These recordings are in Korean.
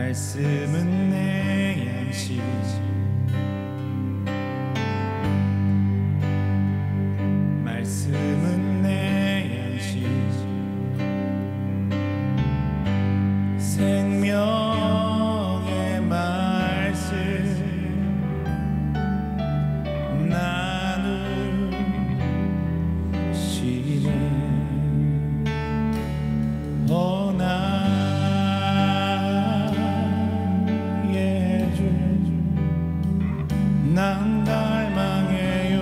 말씀은 내 양식 말씀은 내 양식 생명의 말씀 나누시네 나의 주 난 갈망해요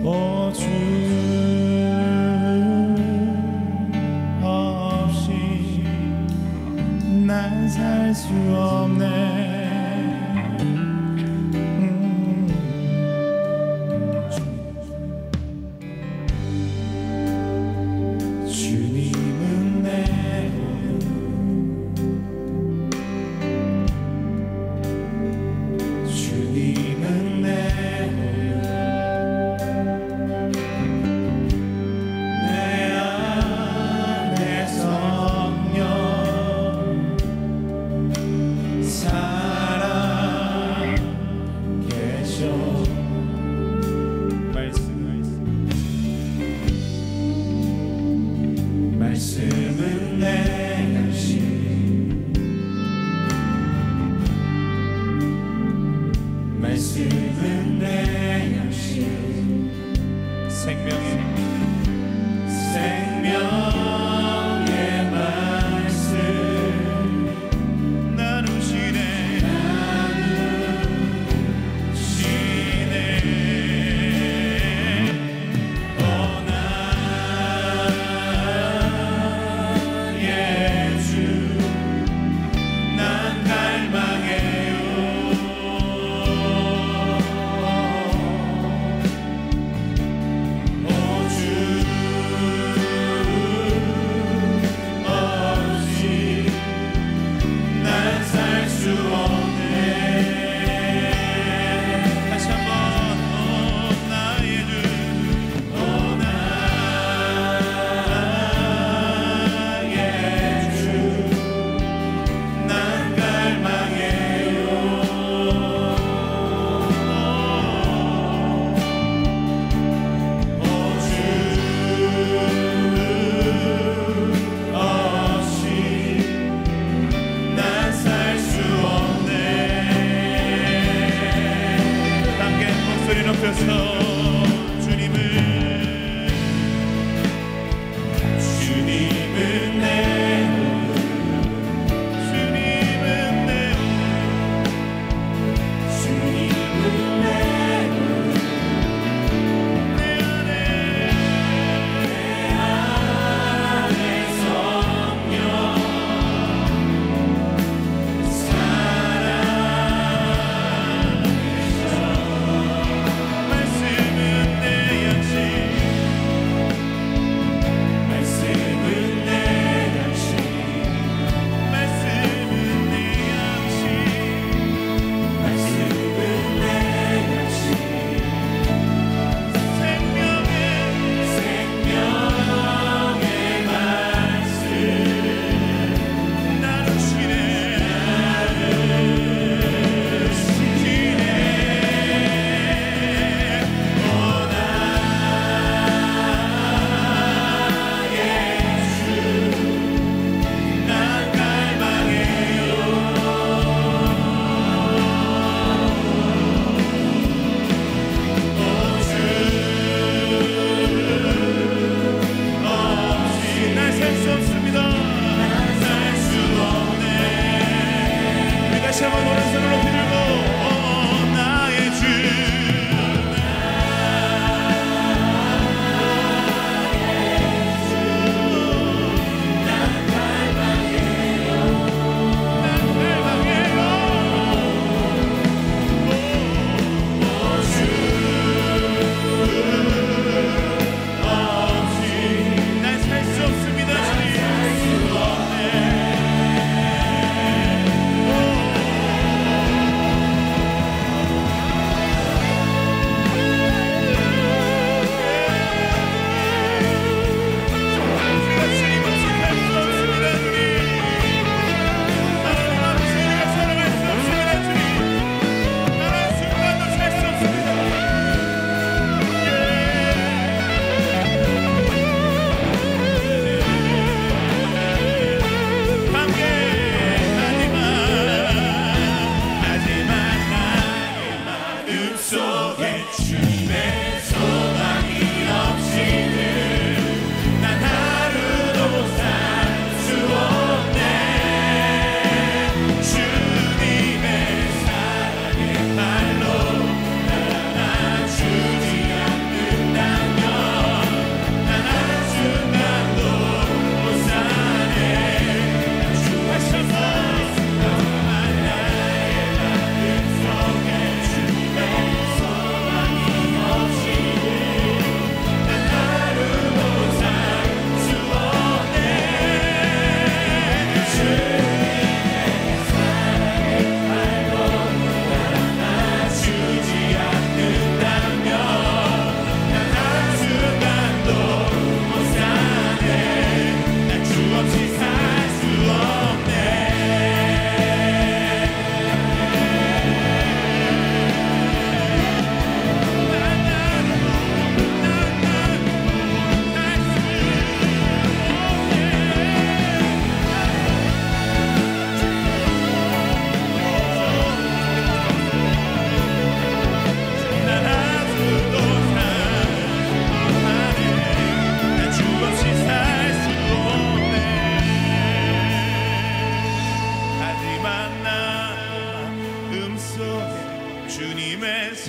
오 주 없이 난 살 수 없네 주님은 내 주님은 내 안에 성령 살아 계셔 말씀은 내 양식 말씀은 내 양식 생명의 말씀 나누시네 오 나의 주 난 갈망해요 오 주 없이 난 살 수 없네 다시 한번 오 나의 주 오 나의 주 난 갈망해요 오 주 없이 난 살 수 없네 함께 목소리 높여서 주님은 내 주님은 내 안에 성령 살아 계셔 말씀은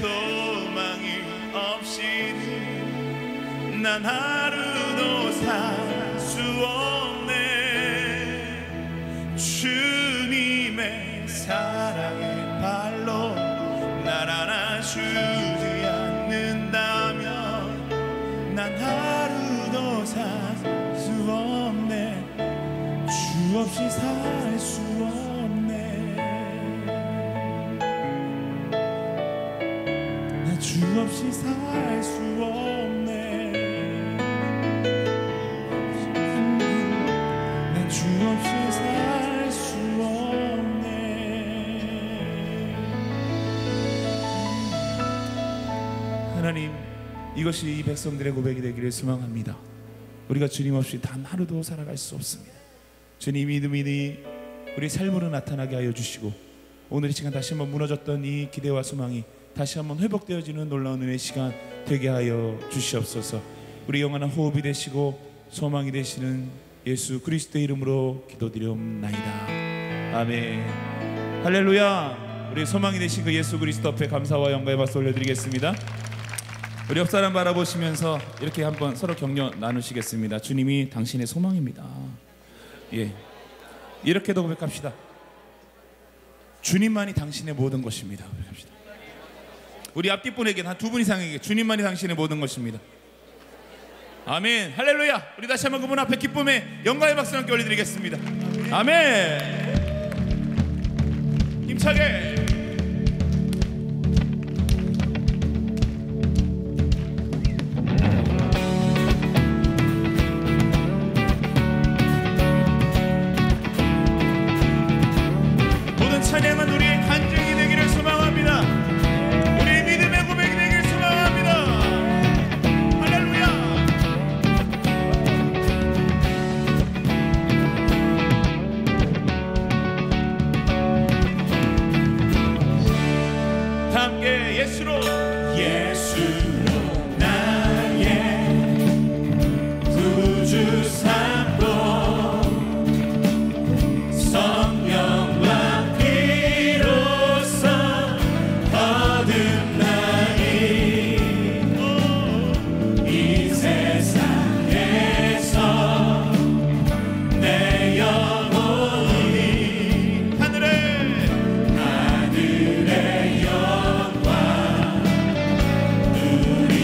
소망이 없이는 난 하루도 살 수 없네. 주님의 사랑의 발로 날 안아주지 않는다면 난 하루도 살 수 없네. 주 없이 살 수 없네. 나 주 없이 살 수 없네. 나 주 없이 살 수 없네. 하나님, 이것이 이 백성들의 고백이 되기를 소망합니다. 우리가 주님 없이 단 하루도 살아갈 수 없습니다. 주님, 믿음이 우리 삶으로 나타나게 하여 주시고, 오늘 이 시간 다시 한번 무너졌던 이 기대와 소망이 다시 한번 회복되어지는 놀라운 은혜의 시간 되게 하여 주시옵소서. 우리 영원한 호흡이 되시고 소망이 되시는 예수 그리스도의 이름으로 기도드리옵나이다. 아멘. 할렐루야. 우리 소망이 되신 그 예수 그리스도 앞에 감사와 영광의 박수 올려드리겠습니다. 우리 옆 사람 바라보시면서 이렇게 한번 서로 격려 나누시겠습니다. 주님이 당신의 소망입니다. 예, 이렇게도 고백합시다. 주님만이 당신의 모든 것입니다. 고백합시다. 우리 앞뒤 분에게 한 두 분 이상에게 주님만이 당신의 모든 것입니다. 아멘. 할렐루야. 우리 다시 한번 그분 앞에 기쁨의 영광의 박수 함께 올려드리겠습니다. 아멘. 힘차게. 찬양은 우리의 간증이 되기를 소망합니다. 우리의 믿음의 고백이 되기를 소망합니다. 할렐루야. 다 함께 예수로 나의 구주 삼고 우리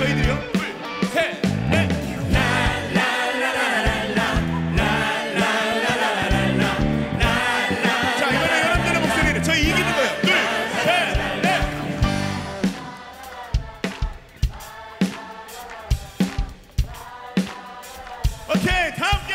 저희들이요. 둘, 셋, 넷. 자, 이번에 여러분들의 목소리를 저희 이기는 거예요. 둘, 셋, 넷. 오케이, 다 함께.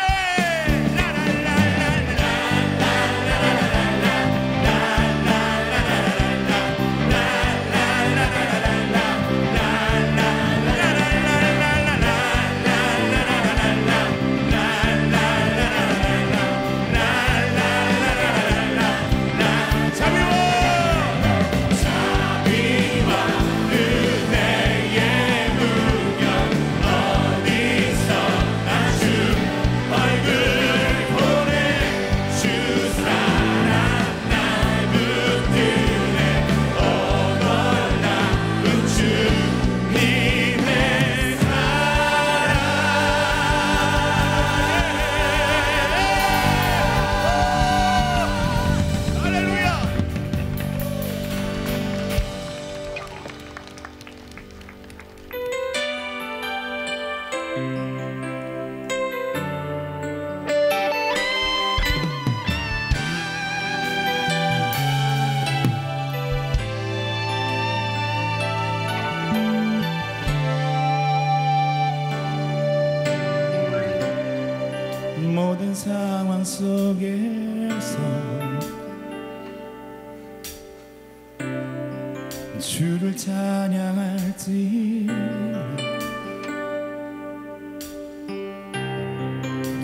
모든 상황 속에서 주를 찬양할지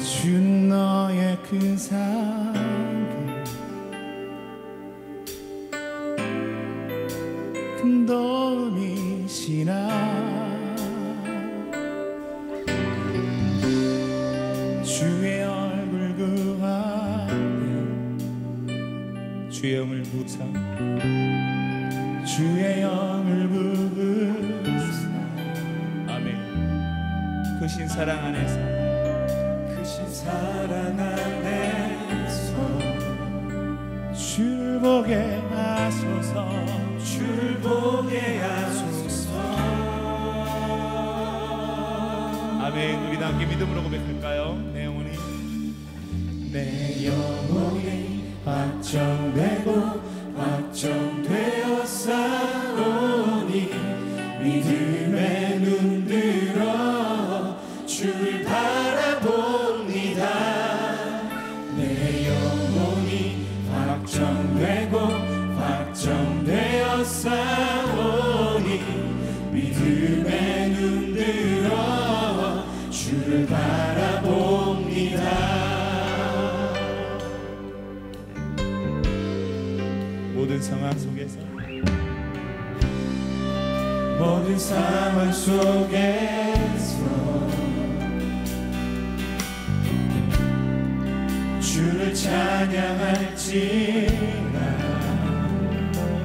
주는 너의 큰 사랑 큰 도움이시라 주의 얼굴 구하네 주의 영을 부사 주의 영을 부으사 아멘. 크신 사랑 안에서 크신 사랑 안에서 주를 보게 하소서 주를 보게 하소서 아멘. 우리 다 함께 믿음으로 고백할까요? 내 영혼이 확정되고 확정되어 싸우니 믿음의 눈들어 주를 바라봅니다. 내 영혼이 확정되고 확정되어 싸우니 믿음의 눈들어 주를 바라봅니다. 모든 상황 속에서 모든 상황 속에서 주를 찬양할지라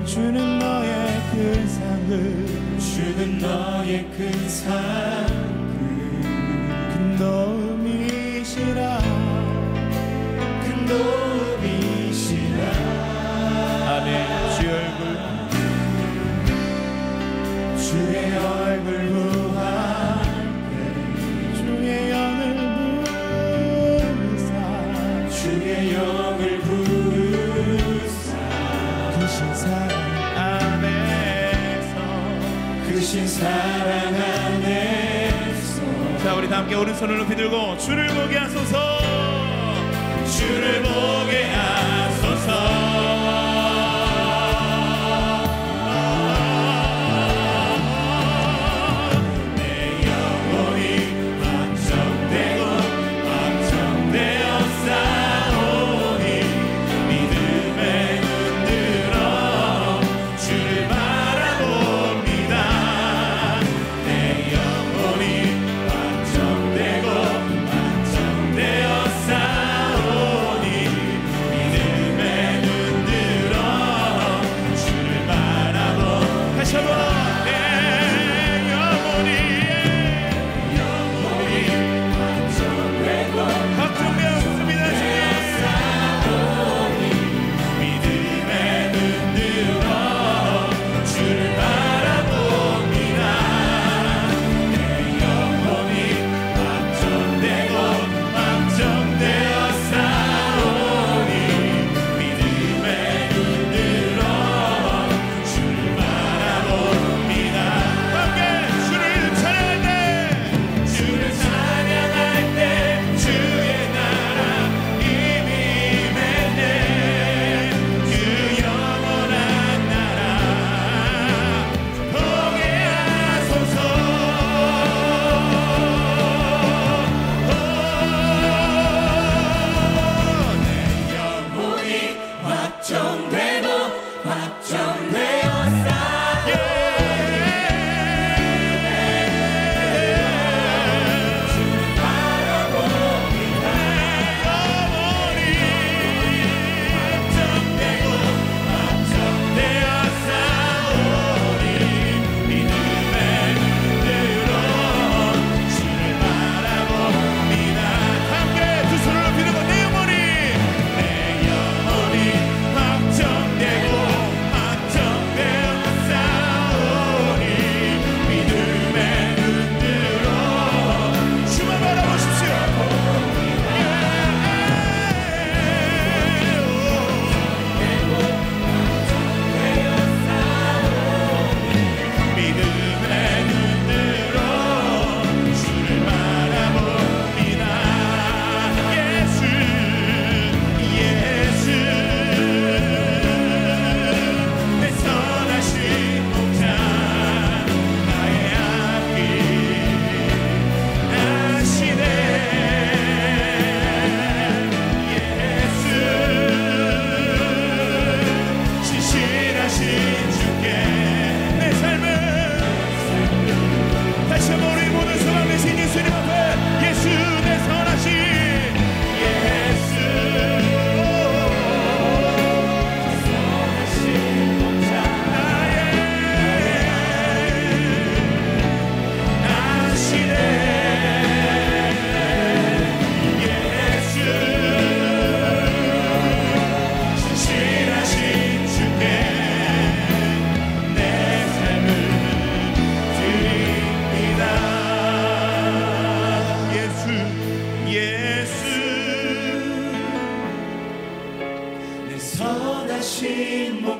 주는 너의 큰 상을 주는 너의 큰 상을 큰 도움이시라 큰 도움이시라 아멘. 주의 얼굴 부하게 주의 영을 부으사 주의 영을 부으사 크신 사랑 안에서 크신 사랑 안에서 자 우리 다 함께 오른손을 높이 들고 주를 보게 하소서 주를 보게 하소서 믿음의 눈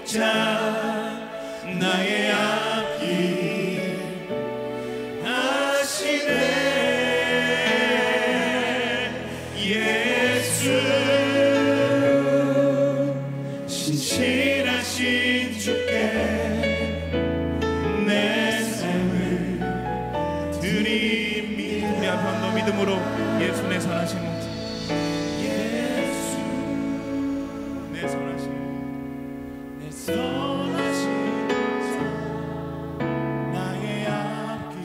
자 나의 앞길 하시네 예수 신실하신 주께 내 삶을 드립니다. 우리 앞에 한번 믿음으로 예수 내 선하신 목자 예수 내 선하신 나의 앞길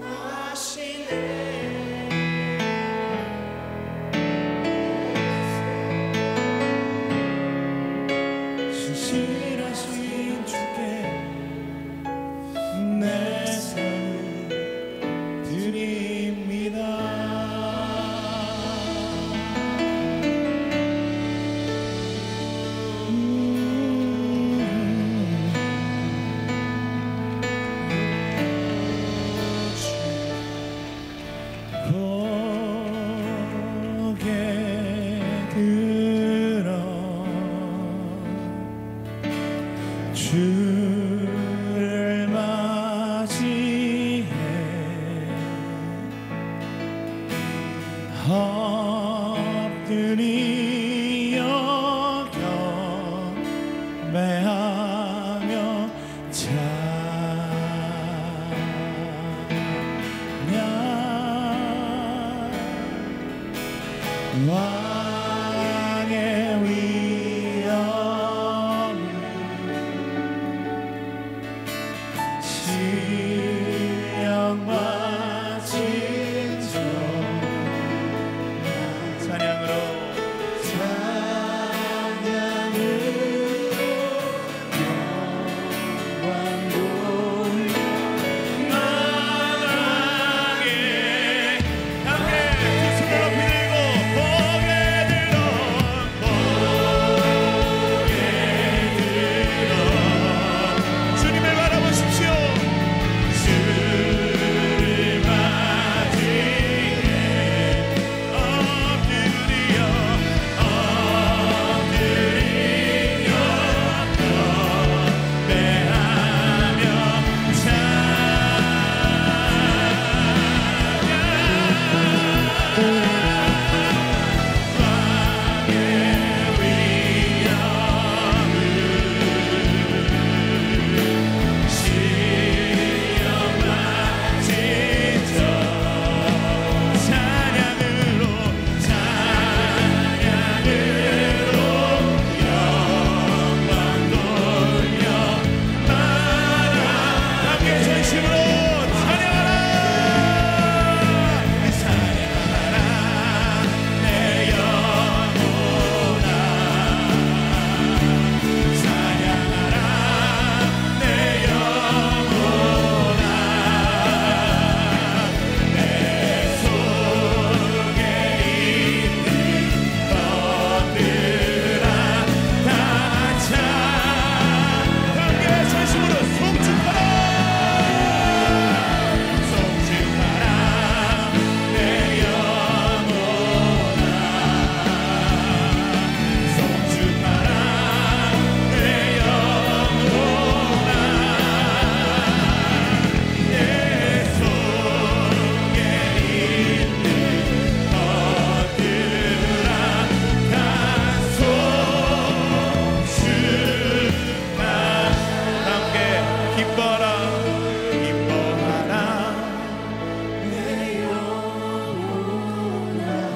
하시네 신실하신 주께 내 삶을 드립니다. 주를 맞이해 엎드리어 경배하며 찬양 왕의 위엄 신령과 진정 찬양으로 영광 돌려 나라에 함께 두 손을 높이 들고 보게 들어 주님을 바라보십시오. 주를 맞이해 엎드려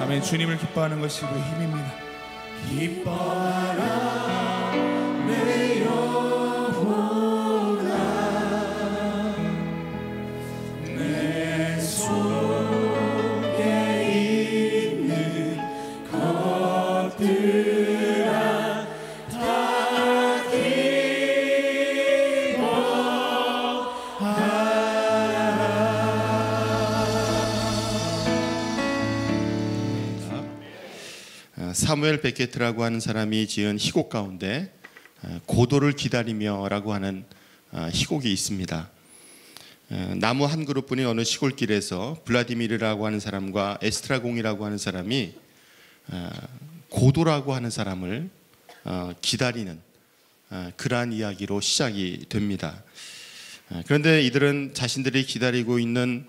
경배하며 주님을 기뻐하는 것이 우리의 힘입니다. 기뻐하라 내 영혼아 내 속에 있는 것들아 다 사무엘 베케트라고 하는 사람이 지은 희곡 가운데 고도를 기다리며라고 하는 희곡이 있습니다. 나무 한 그룹뿐인 어느 시골길에서 블라디미르라고 하는 사람과 에스트라공이라고 하는 사람이 고도라고 하는 사람을 기다리는 그러한 이야기로 시작이 됩니다. 그런데 이들은 자신들이 기다리고 있는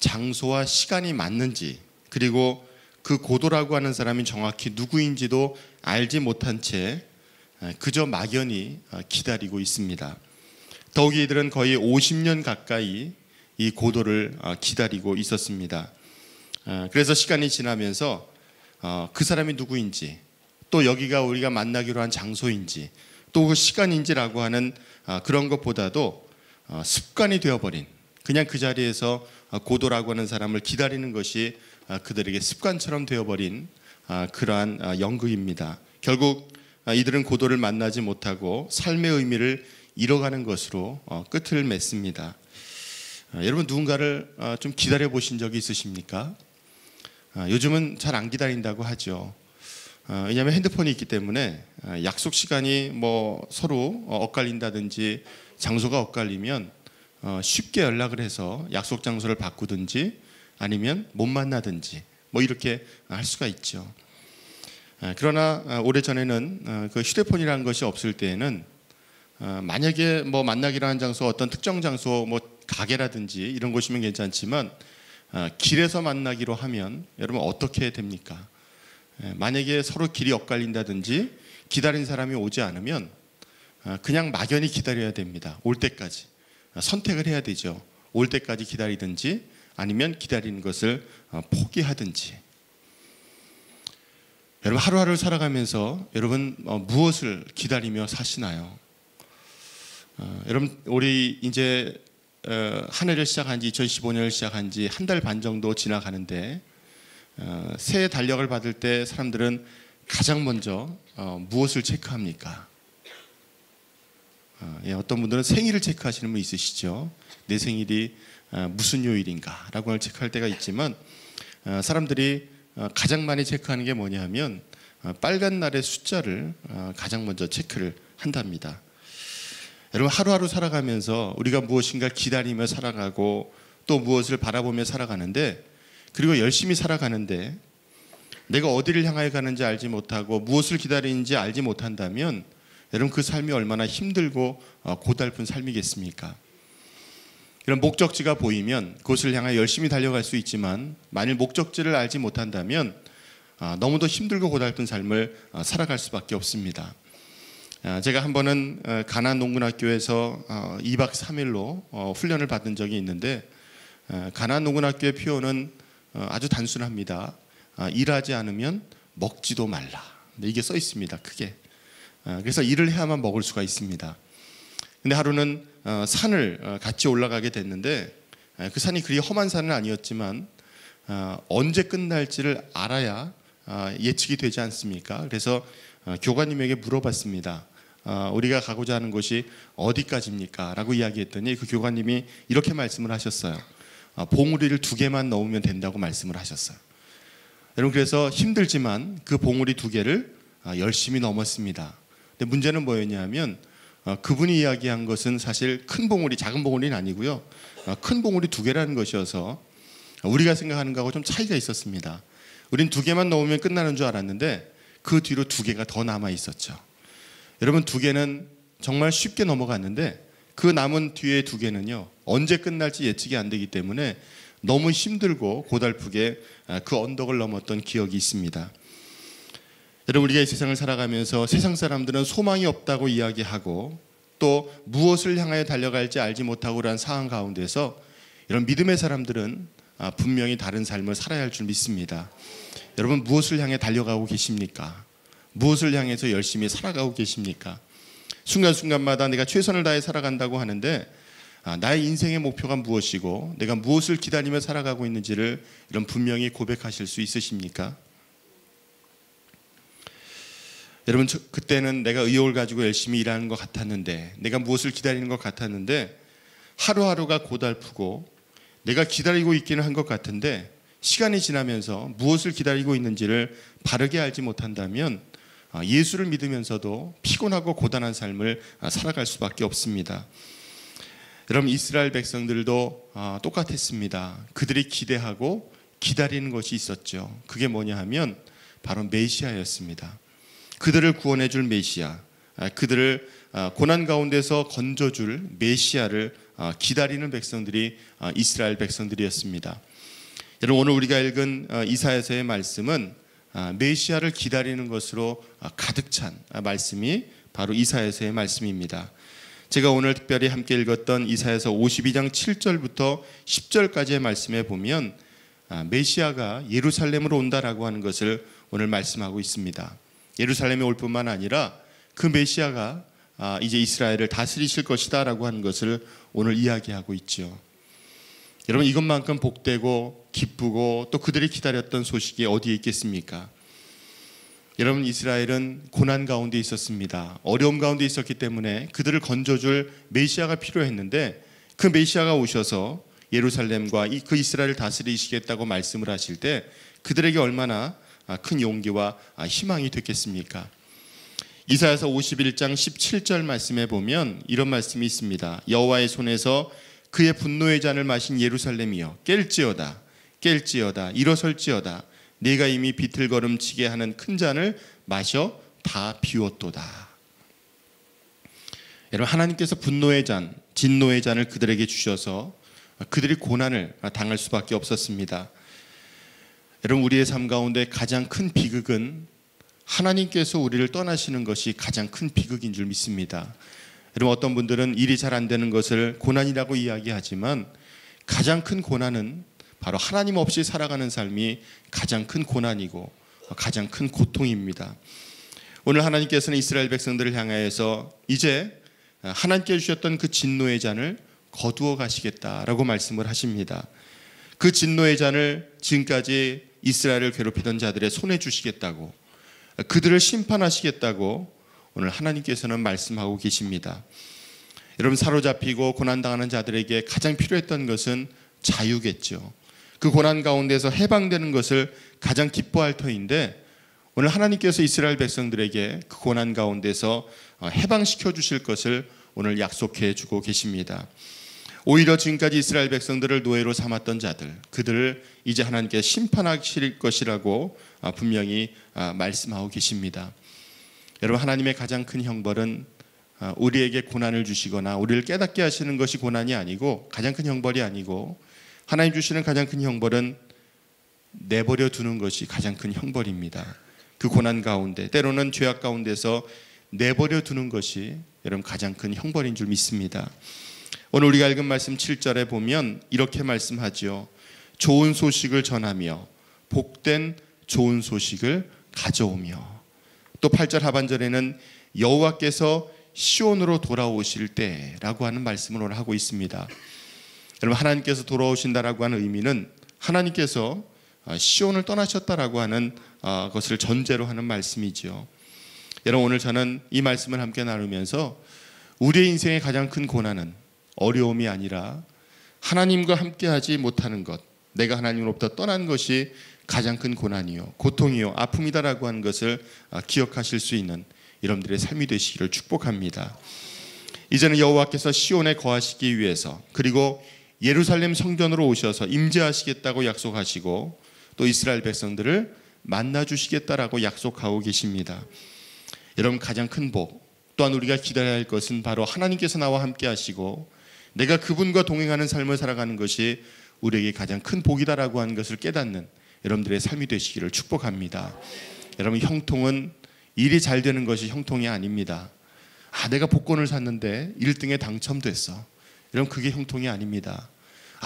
장소와 시간이 맞는지, 그리고 그 고도라고 하는 사람이 정확히 누구인지도 알지 못한 채 그저 막연히 기다리고 있습니다. 더욱이 이들은 거의 50년 가까이 이 고도를 기다리고 있었습니다. 그래서 시간이 지나면서 그 사람이 누구인지, 또 여기가 우리가 만나기로 한 장소인지, 또 그 시간인지라고 하는 그런 것보다도 습관이 되어버린, 그냥 그 자리에서 고도라고 하는 사람을 기다리는 것이 그들에게 습관처럼 되어버린 그러한 연극입니다. 결국 이들은 고도를 만나지 못하고 삶의 의미를 잃어가는 것으로 끝을 맺습니다. 여러분, 누군가를 좀 기다려 보신 적이 있으십니까? 요즘은 잘 안 기다린다고 하죠. 왜냐하면 핸드폰이 있기 때문에 약속 시간이 뭐 서로 엇갈린다든지 장소가 엇갈리면 쉽게 연락을 해서 약속 장소를 바꾸든지 아니면 못 만나든지 뭐 이렇게 할 수가 있죠. 그러나 오래전에는 그 휴대폰이라는 것이 없을 때에는 만약에 뭐 만나기로 한 장소, 어떤 특정 장소, 뭐 가게라든지 이런 곳이면 괜찮지만 길에서 만나기로 하면 여러분 어떻게 됩니까? 만약에 서로 길이 엇갈린다든지 기다린 사람이 오지 않으면 그냥 막연히 기다려야 됩니다. 올 때까지 선택을 해야 되죠. 올 때까지 기다리든지 아니면 기다리는 것을 포기하든지. 여러분, 하루하루 살아가면서 여러분 무엇을 기다리며 사시나요? 여러분, 우리 이제 한 해를 시작한 지 2015년을 시작한 지 한 달 반 정도 지나가는데 새해 달력을 받을 때 사람들은 가장 먼저 무엇을 체크합니까? 어떤 분들은 생일을 체크하시는 분 있으시죠. 내 생일이 무슨 요일인가 라고 할 체크할 때가 있지만 사람들이 가장 많이 체크하는 게 뭐냐 하면 빨간 날의 숫자를 가장 먼저 체크를 한답니다. 여러분, 하루하루 살아가면서 우리가 무엇인가 기다리며 살아가고 또 무엇을 바라보며 살아가는데, 그리고 열심히 살아가는데 내가 어디를 향하여 가는지 알지 못하고 무엇을 기다리는지 알지 못한다면 여러분, 그 삶이 얼마나 힘들고 고달픈 삶이겠습니까? 이런 목적지가 보이면 그것을 향하여 열심히 달려갈 수 있지만 만일 목적지를 알지 못한다면 너무도 힘들고 고달픈 삶을 살아갈 수밖에 없습니다. 제가 한 번은 가나안 농군학교에서 2박 3일로 훈련을 받은 적이 있는데, 가나안 농군학교의 표현은 아주 단순합니다. 일하지 않으면 먹지도 말라. 이게 써 있습니다, 크게. 그래서 일을 해야만 먹을 수가 있습니다. 근데 하루는 산을 같이 올라가게 됐는데 그 산이 그리 험한 산은 아니었지만 언제 끝날지를 알아야 예측이 되지 않습니까? 그래서 교관님에게 물어봤습니다. 우리가 가고자 하는 곳이 어디까지입니까? 라고 이야기했더니 그 교관님이 이렇게 말씀을 하셨어요. 봉우리를 2개만 넣으면 된다고 말씀을 하셨어요. 여러분, 그래서 힘들지만 그 봉우리 2개를 열심히 넘었습니다. 근데 문제는 뭐였냐면 그분이 이야기한 것은 사실 큰 봉우리, 작은 봉우리는 아니고요. 큰 봉우리 2개라는 것이어서 우리가 생각하는 거하고 좀 차이가 있었습니다. 우린 2개만 넣으면 끝나는 줄 알았는데 그 뒤로 2개가 더 남아 있었죠. 여러분, 2개는 정말 쉽게 넘어갔는데 그 남은 뒤에 2개는요, 언제 끝날지 예측이 안 되기 때문에 너무 힘들고 고달프게 그 언덕을 넘었던 기억이 있습니다. 여러분, 우리가 이 세상을 살아가면서 세상 사람들은 소망이 없다고 이야기하고 또 무엇을 향하여 달려갈지 알지 못하고 그러한 상황 가운데서 이런 믿음의 사람들은 분명히 다른 삶을 살아야 할 줄 믿습니다. 여러분, 무엇을 향해 달려가고 계십니까? 무엇을 향해서 열심히 살아가고 계십니까? 순간순간마다 내가 최선을 다해 살아간다고 하는데 나의 인생의 목표가 무엇이고 내가 무엇을 기다리며 살아가고 있는지를 이런 분명히 고백하실 수 있으십니까? 여러분, 그때는 내가 의욕을 가지고 열심히 일하는 것 같았는데, 내가 무엇을 기다리는 것 같았는데 하루하루가 고달프고 내가 기다리고 있기는 한 것 같은데 시간이 지나면서 무엇을 기다리고 있는지를 바르게 알지 못한다면 예수를 믿으면서도 피곤하고 고단한 삶을 살아갈 수밖에 없습니다. 여러분, 이스라엘 백성들도 똑같았습니다. 그들이 기대하고 기다리는 것이 있었죠. 그게 뭐냐 하면 바로 메시아였습니다. 그들을 구원해 줄 메시아, 그들을 고난 가운데서 건져줄 메시아를 기다리는 백성들이 이스라엘 백성들이었습니다. 여러분, 오늘 우리가 읽은 이사야서의 말씀은 메시아를 기다리는 것으로 가득 찬 말씀이 바로 이사야서의 말씀입니다. 제가 오늘 특별히 함께 읽었던 이사야서 52장 7절부터 10절까지의 말씀에 보면 메시아가 예루살렘으로 온다라고 하는 것을 오늘 말씀하고 있습니다. 예루살렘에 올 뿐만 아니라 그 메시아가 이제 이스라엘을 다스리실 것이다 라고 하는 것을 오늘 이야기하고 있죠. 여러분, 이것만큼 복되고 기쁘고 또 그들이 기다렸던 소식이 어디에 있겠습니까? 여러분, 이스라엘은 고난 가운데 있었습니다. 어려움 가운데 있었기 때문에 그들을 건져줄 메시아가 필요했는데, 그 메시아가 오셔서 예루살렘과 그 이스라엘을 다스리시겠다고 말씀을 하실 때 그들에게 얼마나 큰 용기와 희망이 됐겠습니까? 이사야서 51장 17절 말씀에 보면 이런 말씀이 있습니다. 여호와의 손에서 그의 분노의 잔을 마신 예루살렘이여, 깰지어다 깰지어다 일어설지어다, 네가 이미 비틀거름치게 하는 큰 잔을 마셔 다 비웠도다. 여러분, 하나님께서 분노의 잔, 진노의 잔을 그들에게 주셔서 그들이 고난을 당할 수밖에 없었습니다. 여러분, 우리의 삶 가운데 가장 큰 비극은 하나님께서 우리를 떠나시는 것이 가장 큰 비극인 줄 믿습니다. 여러분, 어떤 분들은 일이 잘 안 되는 것을 고난이라고 이야기하지만 가장 큰 고난은 바로 하나님 없이 살아가는 삶이 가장 큰 고난이고 가장 큰 고통입니다. 오늘 하나님께서는 이스라엘 백성들을 향하여서 이제 하나님께 주셨던 그 진노의 잔을 거두어 가시겠다라고 말씀을 하십니다. 그 진노의 잔을 지금까지 이스라엘을 괴롭히던 자들의 손에 주시겠다고, 그들을 심판하시겠다고 오늘 하나님께서는 말씀하고 계십니다. 여러분, 사로잡히고 고난당하는 자들에게 가장 필요했던 것은 자유겠죠. 그 고난 가운데서 해방되는 것을 가장 기뻐할 터인데, 오늘 하나님께서 이스라엘 백성들에게 그 고난 가운데서 해방시켜 주실 것을 오늘 약속해 주고 계십니다. 오히려 지금까지 이스라엘 백성들을 노예로 삼았던 자들, 그들을 이제 하나님께서 심판하실 것이라고 분명히 말씀하고 계십니다. 여러분, 하나님의 가장 큰 형벌은 우리에게 고난을 주시거나 우리를 깨닫게 하시는 것이 고난이 아니고, 가장 큰 형벌이 아니고, 하나님 주시는 가장 큰 형벌은 내버려 두는 것이 가장 큰 형벌입니다. 그 고난 가운데, 때로는 죄악 가운데서 내버려 두는 것이 여러분 가장 큰 형벌인 줄 믿습니다. 오늘 우리가 읽은 말씀 7절에 보면 이렇게 말씀하죠. 좋은 소식을 전하며 복된 좋은 소식을 가져오며, 또 8절 하반절에는 여호와께서 시온으로 돌아오실 때라고 하는 말씀을 오늘 하고 있습니다. 여러분, 하나님께서 돌아오신다라고 하는 의미는 하나님께서 시온을 떠나셨다라고 하는 것을 전제로 하는 말씀이죠. 여러분, 오늘 저는 이 말씀을 함께 나누면서 우리의 인생의 가장 큰 고난은 어려움이 아니라 하나님과 함께하지 못하는 것, 내가 하나님으로부터 떠난 것이 가장 큰 고난이요, 고통이요, 아픔이다라고 하는 것을 기억하실 수 있는 여러분들의 삶이 되시기를 축복합니다. 이제는 여호와께서 시온에 거하시기 위해서, 그리고 예루살렘 성전으로 오셔서 임재하시겠다고 약속하시고, 또 이스라엘 백성들을 만나주시겠다라고 약속하고 계십니다. 여러분, 가장 큰 복, 또한 우리가 기다려야 할 것은 바로 하나님께서 나와 함께 하시고 내가 그분과 동행하는 삶을 살아가는 것이 우리에게 가장 큰 복이다라고 하는 것을 깨닫는 여러분들의 삶이 되시기를 축복합니다. 여러분, 형통은 일이 잘 되는 것이 형통이 아닙니다. 내가 복권을 샀는데 1등에 당첨됐어. 여러분, 그게 형통이 아닙니다.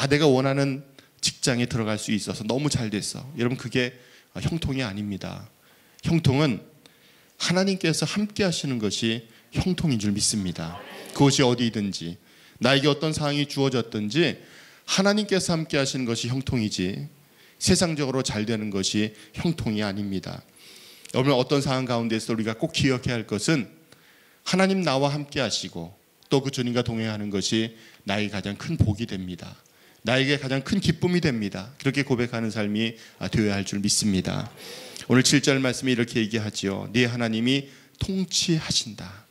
내가 원하는 직장에 들어갈 수 있어서 너무 잘 됐어. 여러분, 그게 형통이 아닙니다. 형통은 하나님께서 함께 하시는 것이 형통인 줄 믿습니다. 그것이 어디든지, 나에게 어떤 상황이 주어졌든지 하나님께서 함께 하시는 것이 형통이지, 세상적으로 잘 되는 것이 형통이 아닙니다. 여러분, 어떤 상황 가운데서 우리가 꼭 기억해야 할 것은 하나님 나와 함께 하시고 또 그 주님과 동행하는 것이 나에게 가장 큰 복이 됩니다. 나에게 가장 큰 기쁨이 됩니다. 그렇게 고백하는 삶이 되어야 할 줄 믿습니다. 오늘 7절 말씀이 이렇게 얘기하지요. 네 하나님이 통치하신다,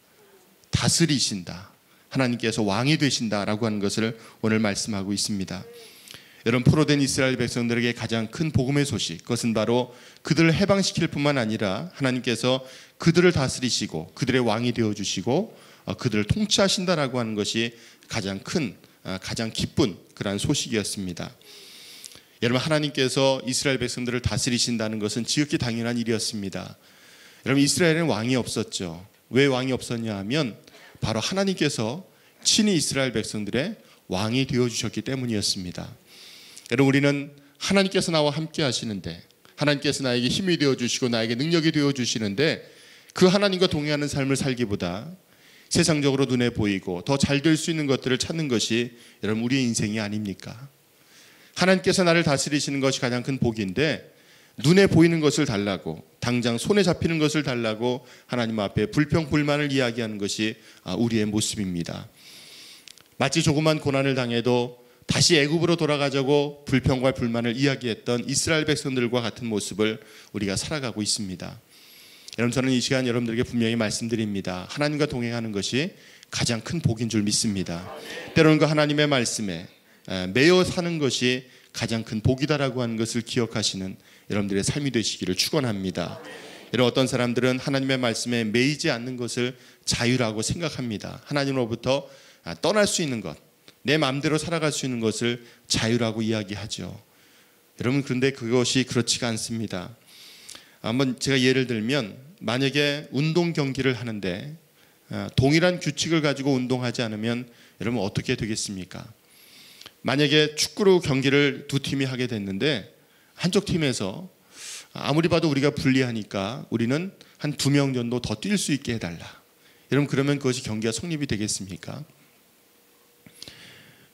다스리신다, 하나님께서 왕이 되신다라고 하는 것을 오늘 말씀하고 있습니다. 여러분, 포로된 이스라엘 백성들에게 가장 큰 복음의 소식, 그것은 바로 그들을 해방시킬 뿐만 아니라 하나님께서 그들을 다스리시고 그들의 왕이 되어주시고 그들을 통치하신다라고 하는 것이 가장 큰, 가장 기쁜 그러한 소식이었습니다. 여러분, 하나님께서 이스라엘 백성들을 다스리신다는 것은 지극히 당연한 일이었습니다. 여러분, 이스라엘에는 왕이 없었죠. 왜 왕이 없었냐 하면 바로 하나님께서 친히 이스라엘 백성들의 왕이 되어주셨기 때문이었습니다. 여러분, 우리는 하나님께서 나와 함께 하시는데, 하나님께서 나에게 힘이 되어주시고 나에게 능력이 되어주시는데, 그 하나님과 동행하는 삶을 살기보다 세상적으로 눈에 보이고 더 잘 될 수 있는 것들을 찾는 것이 여러분 우리의 인생이 아닙니까? 하나님께서 나를 다스리시는 것이 가장 큰 복인데, 눈에 보이는 것을 달라고, 당장 손에 잡히는 것을 달라고 하나님 앞에 불평불만을 이야기하는 것이 우리의 모습입니다. 마치 조그만 고난을 당해도 다시 애굽으로 돌아가자고 불평과 불만을 이야기했던 이스라엘 백성들과 같은 모습을 우리가 살아가고 있습니다. 여러분, 저는 이 시간 여러분들에게 분명히 말씀드립니다. 하나님과 동행하는 것이 가장 큰 복인 줄 믿습니다. 때로는 그 하나님의 말씀에 매여 사는 것이 가장 큰 복이다라고 하는 것을 기억하시는 여러분들의 삶이 되시기를 축원합니다. 여러분, 어떤 사람들은 하나님의 말씀에 매이지 않는 것을 자유라고 생각합니다. 하나님으로부터 떠날 수 있는 것, 내 마음대로 살아갈 수 있는 것을 자유라고 이야기하죠. 여러분, 그런데 그것이 그렇지가 않습니다. 한번 제가 예를 들면, 만약에 운동 경기를 하는데 동일한 규칙을 가지고 운동하지 않으면 여러분 어떻게 되겠습니까? 만약에 축구로 경기를 두 팀이 하게 됐는데 한쪽 팀에서 아무리 봐도 우리가 불리하니까 우리는 한 2명 정도 더 뛸 수 있게 해달라. 여러분, 그러면 그것이 경기가 성립이 되겠습니까?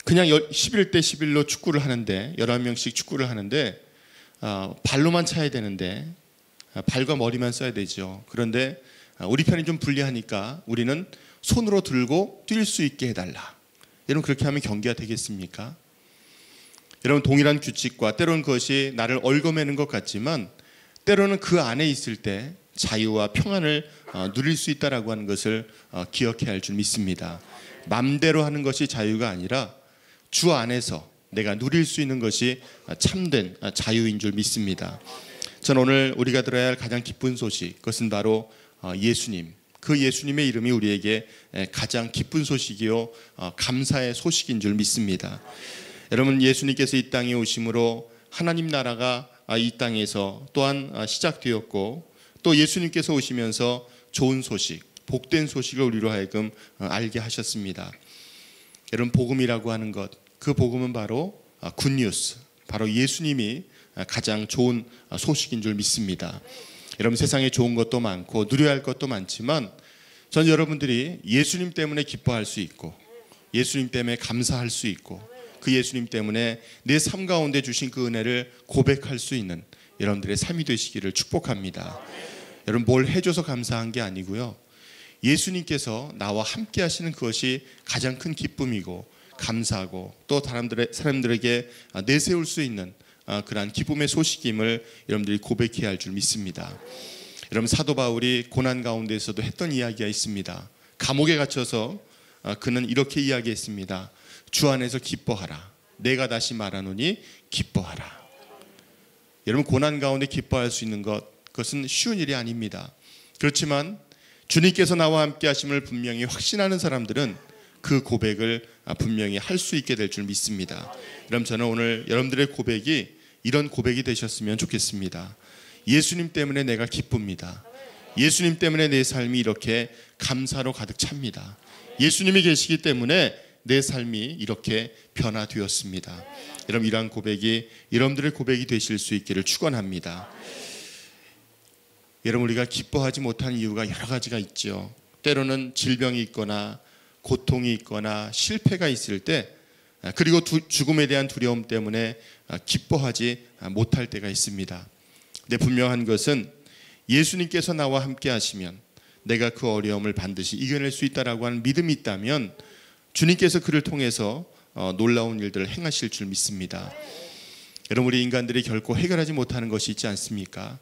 그냥 11대 11로 축구를 하는데, 11명씩 축구를 하는데 발로만 차야 되는데 발과 머리만 써야 되죠. 그런데 우리 편이 좀 불리하니까 우리는 손으로 들고 뛸 수 있게 해달라. 여러분, 그렇게 하면 경기가 되겠습니까? 여러분, 동일한 규칙과 때로는 그것이 나를 얽어매는 것 같지만 때로는 그 안에 있을 때 자유와 평안을 누릴 수 있다라고 하는 것을 기억해야 할 줄 믿습니다. 맘대로 하는 것이 자유가 아니라 주 안에서 내가 누릴 수 있는 것이 참된 자유인 줄 믿습니다. 저는 오늘 우리가 들어야 할 가장 기쁜 소식, 그것은 바로 예수님, 그 예수님의 이름이 우리에게 가장 기쁜 소식이요 감사의 소식인 줄 믿습니다. 여러분, 예수님께서 이 땅에 오심으로 하나님 나라가 이 땅에서 또한 시작되었고, 또 예수님께서 오시면서 좋은 소식, 복된 소식을 우리로 하여금 알게 하셨습니다. 여러분, 복음이라고 하는 것, 그 복음은 바로 굿뉴스, 바로 예수님이 가장 좋은 소식인 줄 믿습니다. 여러분, 세상에 좋은 것도 많고 누려야 할 것도 많지만 전 여러분들이 예수님 때문에 기뻐할 수 있고 예수님 때문에 감사할 수 있고 그 예수님 때문에 내 삶 가운데 주신 그 은혜를 고백할 수 있는 여러분들의 삶이 되시기를 축복합니다. 여러분, 뭘 해줘서 감사한 게 아니고요, 예수님께서 나와 함께 하시는 그것이 가장 큰 기쁨이고 감사하고 또 사람들에게 내세울 수 있는 그러한 기쁨의 소식임을 여러분들이 고백해야 할 줄 믿습니다. 여러분, 사도 바울이 고난 가운데에서도 했던 이야기가 있습니다. 감옥에 갇혀서 그는 이렇게 이야기했습니다. 주 안에서 기뻐하라. 내가 다시 말하노니 기뻐하라. 여러분, 고난 가운데 기뻐할 수 있는 그것은 쉬운 일이 아닙니다. 그렇지만 주님께서 나와 함께 하심을 분명히 확신하는 사람들은 그 고백을 분명히 할 수 있게 될 줄 믿습니다. 그럼 저는 오늘 여러분들의 고백이 이런 고백이 되셨으면 좋겠습니다. 예수님 때문에 내가 기쁩니다. 예수님 때문에 내 삶이 이렇게 감사로 가득 찹니다. 예수님이 계시기 때문에 내 삶이 이렇게 변화되었습니다. 여러분, 이러한 고백이 여러분들의 고백이 되실 수 있기를 축원합니다. 여러분, 우리가 기뻐하지 못하는 이유가 여러 가지가 있죠. 때로는 질병이 있거나 고통이 있거나 실패가 있을 때, 그리고 죽음에 대한 두려움 때문에 기뻐하지 못할 때가 있습니다. 근데 분명한 것은 예수님께서 나와 함께 하시면 내가 그 어려움을 반드시 이겨낼 수 있다라고 하는 믿음이 있다면 주님께서 그를 통해서 놀라운 일들을 행하실 줄 믿습니다. 여러분, 우리 인간들이 결코 해결하지 못하는 것이 있지 않습니까?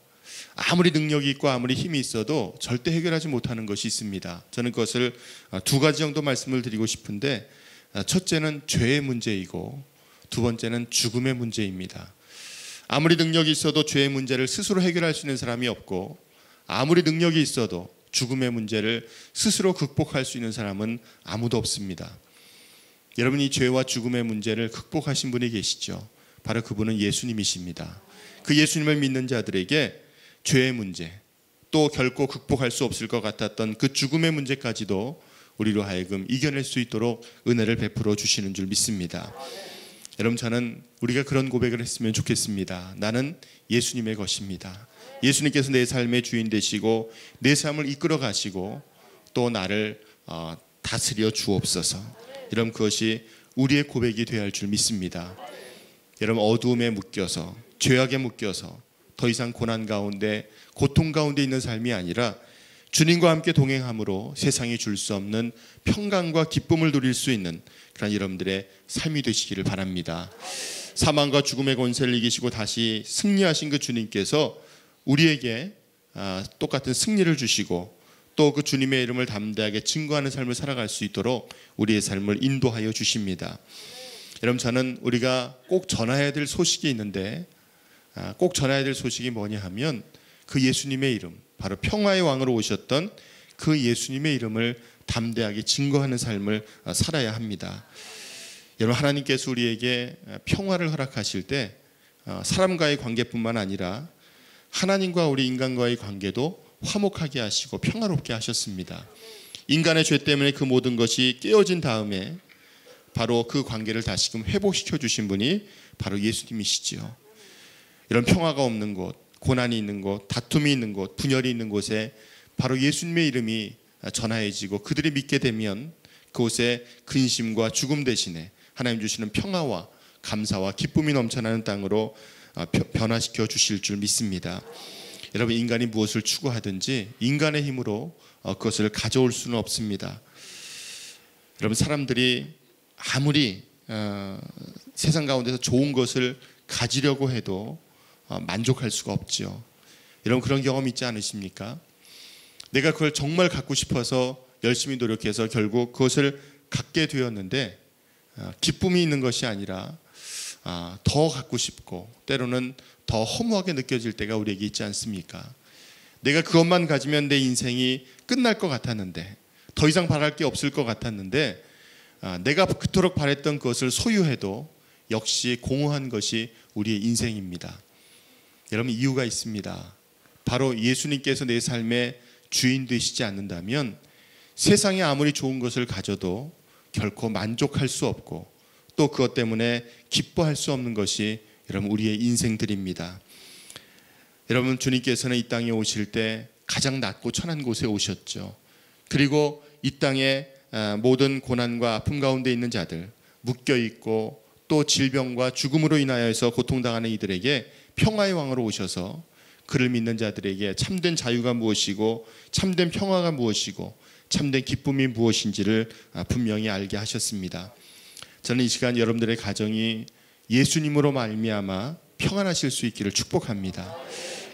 아무리 능력이 있고 아무리 힘이 있어도 절대 해결하지 못하는 것이 있습니다. 저는 그것을 두 가지 정도 말씀을 드리고 싶은데, 첫째는 죄의 문제이고 두 번째는 죽음의 문제입니다. 아무리 능력이 있어도 죄의 문제를 스스로 해결할 수 있는 사람이 없고, 아무리 능력이 있어도 죽음의 문제를 스스로 극복할 수 있는 사람은 아무도 없습니다. 여러분, 이 죄와 죽음의 문제를 극복하신 분이 계시죠. 바로 그분은 예수님이십니다. 그 예수님을 믿는 자들에게 죄의 문제, 또 결코 극복할 수 없을 것 같았던 그 죽음의 문제까지도 우리로 하여금 이겨낼 수 있도록 은혜를 베풀어 주시는 줄 믿습니다. 여러분, 저는 우리가 그런 고백을 했으면 좋겠습니다. 나는 예수님의 것입니다. 예수님께서 내 삶의 주인 되시고 내 삶을 이끌어 가시고 또 나를 다스려 주옵소서. 여러분, 그것이 우리의 고백이 되어야 할 줄 믿습니다. 여러분, 어두움에 묶여서, 죄악에 묶여서 더 이상 고난 가운데, 고통 가운데 있는 삶이 아니라 주님과 함께 동행함으로 세상이 줄 수 없는 평강과 기쁨을 누릴 수 있는 그런 여러분들의 삶이 되시기를 바랍니다. 사망과 죽음의 권세를 이기시고 다시 승리하신 그 주님께서 우리에게 똑같은 승리를 주시고 또 그 주님의 이름을 담대하게 증거하는 삶을 살아갈 수 있도록 우리의 삶을 인도하여 주십니다. 여러분, 저는 우리가 꼭 전해야 될 소식이 있는데, 꼭 전해야 될 소식이 뭐냐 하면 그 예수님의 이름, 바로 평화의 왕으로 오셨던 그 예수님의 이름을 담대하게 증거하는 삶을 살아야 합니다. 여러분, 하나님께서 우리에게 평화를 허락하실 때 사람과의 관계뿐만 아니라 하나님과 우리 인간과의 관계도 화목하게 하시고 평화롭게 하셨습니다. 인간의 죄 때문에 그 모든 것이 깨어진 다음에 바로 그 관계를 다시금 회복시켜 주신 분이 바로 예수님이시지요. 이런 평화가 없는 곳, 고난이 있는 곳, 다툼이 있는 곳, 분열이 있는 곳에 바로 예수님의 이름이 전하여지고 그들이 믿게 되면 그곳에 근심과 죽음 대신에 하나님 주시는 평화와 감사와 기쁨이 넘쳐나는 땅으로 변화시켜 주실 줄 믿습니다. 여러분, 인간이 무엇을 추구하든지 인간의 힘으로 그것을 가져올 수는 없습니다. 여러분, 사람들이 아무리 세상 가운데서 좋은 것을 가지려고 해도 만족할 수가 없죠. 여러분, 그런 경험 있지 않으십니까? 내가 그걸 정말 갖고 싶어서 열심히 노력해서 결국 그것을 갖게 되었는데 기쁨이 있는 것이 아니라 더 갖고 싶고 때로는 더 허무하게 느껴질 때가 우리에게 있지 않습니까? 내가 그것만 가지면 내 인생이 끝날 것 같았는데, 더 이상 바랄 게 없을 것 같았는데 내가 그토록 바랬던 것을 소유해도 역시 공허한 것이 우리의 인생입니다. 여러분, 이유가 있습니다. 바로 예수님께서 내 삶의 주인 되시지 않는다면 세상에 아무리 좋은 것을 가져도 결코 만족할 수 없고 또 그것 때문에 기뻐할 수 없는 것이 여러분 우리의 인생들입니다. 여러분, 주님께서는 이 땅에 오실 때 가장 낮고 천한 곳에 오셨죠. 그리고 이 땅에 모든 고난과 아픔 가운데 있는 자들, 묶여있고 또 질병과 죽음으로 인하여서 고통당하는 이들에게 평화의 왕으로 오셔서 그를 믿는 자들에게 참된 자유가 무엇이고 참된 평화가 무엇이고 참된 기쁨이 무엇인지를 분명히 알게 하셨습니다. 저는 이 시간 여러분들의 가정이 예수님으로 말미암아 평안하실 수 있기를 축복합니다.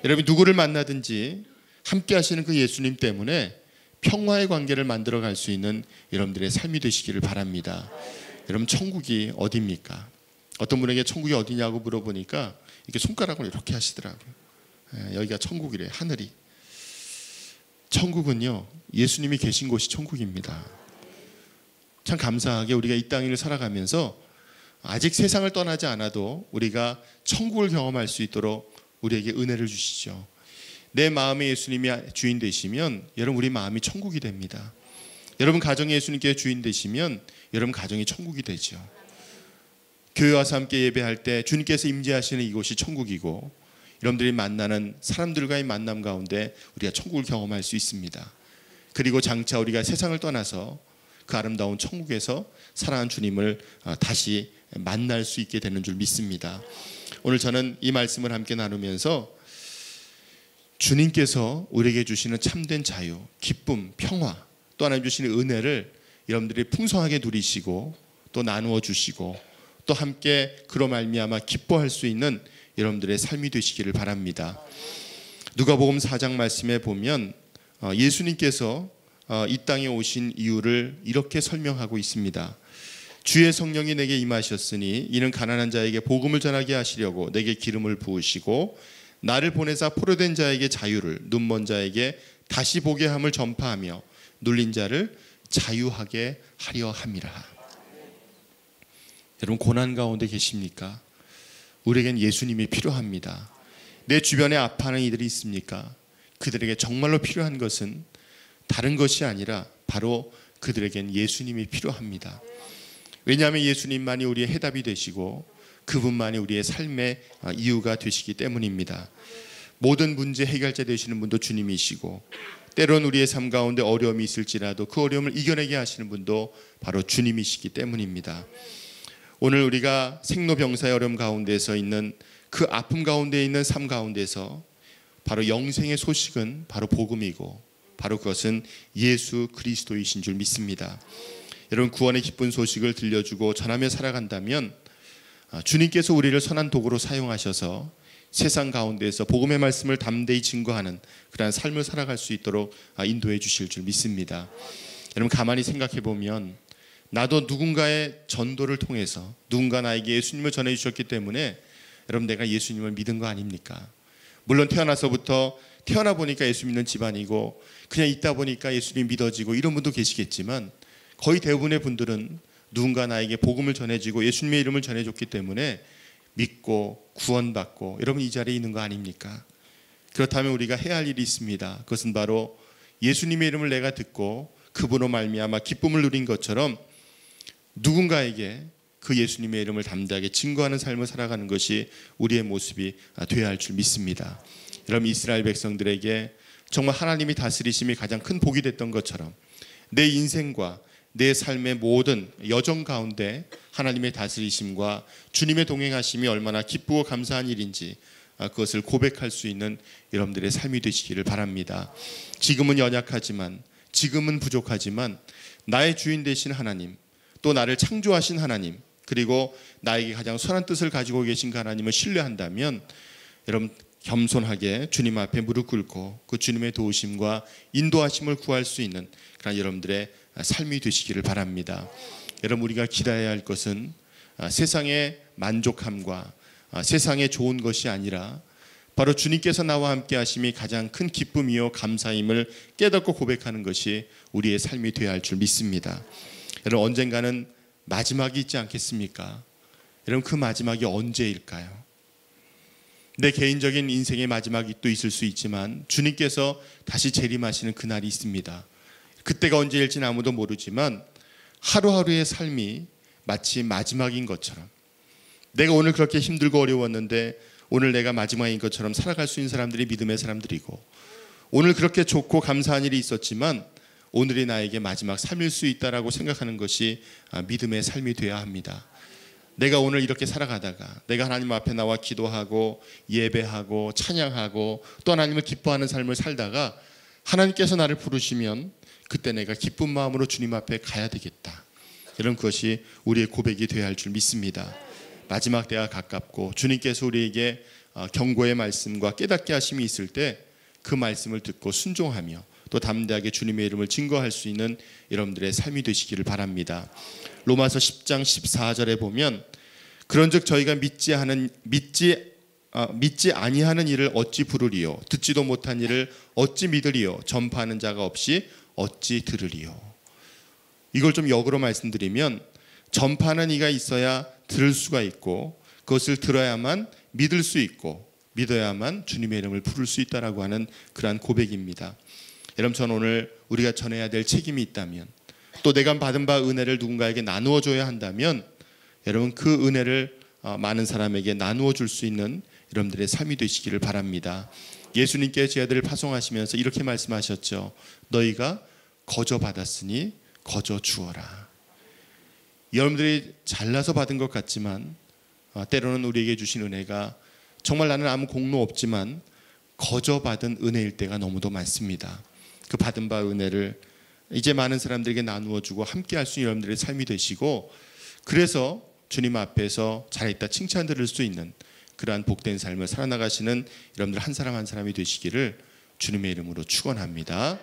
여러분, 누구를 만나든지 함께 하시는 그 예수님 때문에 평화의 관계를 만들어 갈 수 있는 여러분들의 삶이 되시기를 바랍니다. 여러분, 천국이 어디입니까? 어떤 분에게 천국이 어디냐고 물어보니까 이렇게 손가락을 이렇게 하시더라고요. 여기가 천국이래, 하늘이. 천국은요, 예수님이 계신 곳이 천국입니다. 참 감사하게 우리가 이 땅을 살아가면서 아직 세상을 떠나지 않아도 우리가 천국을 경험할 수 있도록 우리에게 은혜를 주시죠. 내 마음에 예수님이 주인 되시면 여러분, 우리 마음이 천국이 됩니다. 여러분 가정에 예수님께 주인 되시면 여러분 가정이 천국이 되죠. 교회 와서 함께 예배할 때 주님께서 임재하시는 이곳이 천국이고 여러분들이 만나는 사람들과의 만남 가운데 우리가 천국을 경험할 수 있습니다. 그리고 장차 우리가 세상을 떠나서 그 아름다운 천국에서 사랑하는 주님을 다시 만날 수 있게 되는 줄 믿습니다. 오늘 저는 이 말씀을 함께 나누면서 주님께서 우리에게 주시는 참된 자유, 기쁨, 평화, 또 하나님 주시는 은혜를 여러분들이 풍성하게 누리시고 또 나누어 주시고 또 함께 그로 말미암아 기뻐할 수 있는 여러분들의 삶이 되시기를 바랍니다. 누가복음 4장 말씀에 보면 예수님께서 이 땅에 오신 이유를 이렇게 설명하고 있습니다. 주의 성령이 내게 임하셨으니 이는 가난한 자에게 복음을 전하게 하시려고 내게 기름을 부으시고 나를 보내사 포로된 자에게 자유를, 눈먼 자에게 다시 보게 함을 전파하며 눌린 자를 자유하게 하려 함이라. 여러분, 고난 가운데 계십니까? 우리에겐 예수님이 필요합니다. 내 주변에 아파하는 이들이 있습니까? 그들에게 정말로 필요한 것은 다른 것이 아니라 바로 그들에겐 예수님이 필요합니다. 왜냐하면 예수님만이 우리의 해답이 되시고 그분만이 우리의 삶의 이유가 되시기 때문입니다. 모든 문제 해결자 되시는 분도 주님이시고, 때론 우리의 삶 가운데 어려움이 있을지라도 그 어려움을 이겨내게 하시는 분도 바로 주님이시기 때문입니다. 오늘 우리가 생로병사의 어려움 가운데서 있는 그 아픔 가운데 있는 삶 가운데서 바로 영생의 소식은 바로 복음이고, 바로 그것은 예수 그리스도이신 줄 믿습니다. 여러분, 구원의 기쁜 소식을 들려주고 전하며 살아간다면 주님께서 우리를 선한 도구로 사용하셔서 세상 가운데서 복음의 말씀을 담대히 증거하는 그러한 삶을 살아갈 수 있도록 인도해 주실 줄 믿습니다. 여러분, 가만히 생각해 보면 나도 누군가의 전도를 통해서 누군가 나에게 예수님을 전해 주셨기 때문에 여러분, 내가 예수님을 믿은 거 아닙니까? 물론 태어나 보니까 예수 믿는 집안이고 그냥 있다 보니까 예수님 믿어지고 이런 분도 계시겠지만, 거의 대부분의 분들은 누군가 나에게 복음을 전해주고 예수님의 이름을 전해줬기 때문에 믿고 구원받고 여러분 이 자리에 있는 거 아닙니까? 그렇다면 우리가 해야 할 일이 있습니다. 그것은 바로 예수님의 이름을 내가 듣고 그분으로 말미암아 기쁨을 누린 것처럼 누군가에게 그 예수님의 이름을 담대하게 증거하는 삶을 살아가는 것이 우리의 모습이 되어야 할 줄 믿습니다. 여러분, 이스라엘 백성들에게 정말 하나님이 다스리심이 가장 큰 복이 됐던 것처럼 내 인생과 내 삶의 모든 여정 가운데 하나님의 다스리심과 주님의 동행하심이 얼마나 기쁘고 감사한 일인지 그것을 고백할 수 있는 여러분들의 삶이 되시기를 바랍니다. 지금은 연약하지만, 지금은 부족하지만 나의 주인 되신 하나님, 또 나를 창조하신 하나님, 그리고 나에게 가장 선한 뜻을 가지고 계신 그 하나님을 신뢰한다면 여러분, 겸손하게 주님 앞에 무릎 꿇고 그 주님의 도우심과 인도하심을 구할 수 있는 그런 여러분들의 삶이 되시기를 바랍니다. 여러분, 우리가 기다려야 할 것은 세상의 만족함과 세상의 좋은 것이 아니라 바로 주님께서 나와 함께 하심이 가장 큰 기쁨이요 감사임을 깨닫고 고백하는 것이 우리의 삶이 되어야 할 줄 믿습니다. 여러분, 언젠가는 마지막이 있지 않겠습니까? 여러분, 그 마지막이 언제일까요? 내 개인적인 인생의 마지막이 또 있을 수 있지만 주님께서 다시 재림하시는 그날이 있습니다. 그때가 언제일지는 아무도 모르지만 하루하루의 삶이 마치 마지막인 것처럼, 내가 오늘 그렇게 힘들고 어려웠는데 오늘 내가 마지막인 것처럼 살아갈 수 있는 사람들이 믿음의 사람들이고, 오늘 그렇게 좋고 감사한 일이 있었지만 오늘이 나에게 마지막 삶일 수 있다라고 생각하는 것이 믿음의 삶이 되어야 합니다. 내가 오늘 이렇게 살아가다가 내가 하나님 앞에 나와 기도하고 예배하고 찬양하고 또 하나님을 기뻐하는 삶을 살다가 하나님께서 나를 부르시면 그때 내가 기쁜 마음으로 주님 앞에 가야 되겠다. 이런 것이 우리의 고백이 되어야 할 줄 믿습니다. 마지막 때가 가깝고 주님께서 우리에게 경고의 말씀과 깨닫게 하심이 있을 때 그 말씀을 듣고 순종하며 또 담대하게 주님의 이름을 증거할 수 있는 여러분들의 삶이 되시기를 바랍니다. 로마서 10장 14절에 보면 그런즉 저희가 믿지 아니하는 일을 어찌 부르리요, 듣지도 못한 일을 어찌 믿으리요, 전파하는 자가 없이 어찌 들으리요. 이걸 좀 역으로 말씀드리면 전파하는 이가 있어야 들을 수가 있고, 그것을 들어야만 믿을 수 있고, 믿어야만 주님의 이름을 부를 수 있다라고 하는 그러한 고백입니다. 여러분, 저는 오늘 우리가 전해야 될 책임이 있다면, 또 내가 받은 바 은혜를 누군가에게 나누어 줘야 한다면 여러분, 그 은혜를 많은 사람에게 나누어 줄 수 있는 여러분들의 삶이 되시기를 바랍니다. 예수님께 제 아들을 파송하시면서 이렇게 말씀하셨죠. 너희가 거저 받았으니 거저 주어라. 여러분들이 잘나서 받은 것 같지만 때로는 우리에게 주신 은혜가 정말 나는 아무 공로 없지만 거저 받은 은혜일 때가 너무도 많습니다. 그 받은 바 은혜를 이제 많은 사람들에게 나누어 주고 함께 할 수 있는 여러분들의 삶이 되시고, 그래서 주님 앞에서 잘했다 칭찬 들을 수 있는 그러한 복된 삶을 살아나가시는 여러분들 한 사람 한 사람이 되시기를 주님의 이름으로 축원합니다.